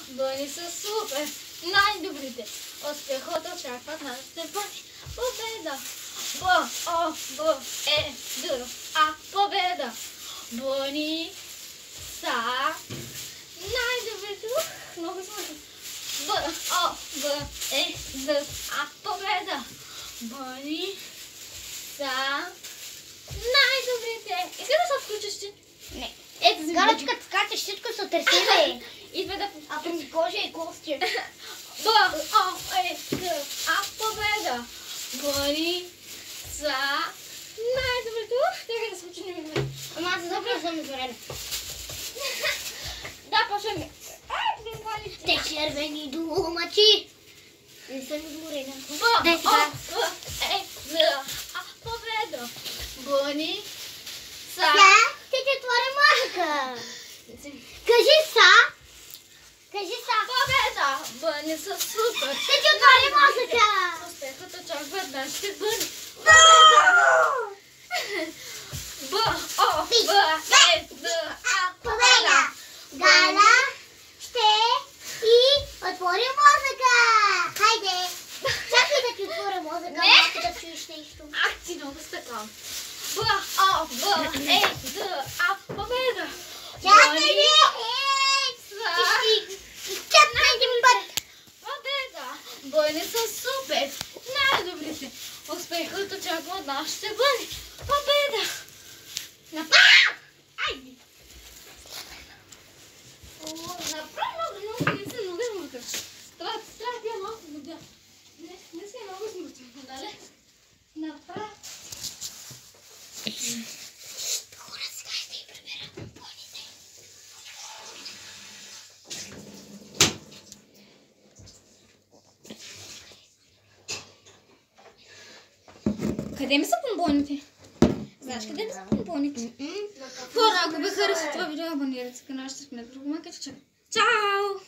Бъни са супер! Най-добрите! Успехът очакват нашите бъни! Победа! Б-О-Б-Е-Д-А! Победа! Бъни са най-добрите! Много смешно! Б-О-Б-Е-Д-А! Победа! Бъни са най-добрите! Искай да се включиш ти? Не. Ето си Галочката скачаш, всичко се търсиме. Идва да... А при кожа и кости. Б-О-Е-Д-А! Победа! Бъни са най-добрите! Трябва да се учи немедлено. Ама аз започвам съм измерена. Да, почваме. Те червени думачи. Не съм изморена. Б-О-Е-Д-А! Победа! Бъни са... Ти отвори мозъка. Кажи са. Кажи са. Победа! Бъни са супер! Ти отвори мозъка. Успехът очакват нашите бъни! Победа! Б-О-Б-Е-Д-А! Победа. Гала ще и отвори мозъка. Хайде. Чакай да ти отворя мозъка. Не. Малко да чуеш нещо. Ах, ти много стъкам! Б-О-Б-Е-Д-А! Победа! Чакай Бъни ли? са... Чакай един път. Победа! Бъни са супер! Най-добрите! Успехът очаква от нашите бъни! Победа! Айде! Направо много не се много смутен. Трябва да я малко вода. Не си много смутен, нали? Направо. Хора, сега ще и приберам боните. Къде ми са помбоните? Знаеш къде ми са помбоните? Хора, ако ви хареса това видео, абонирайте се на нашата канал. Чао!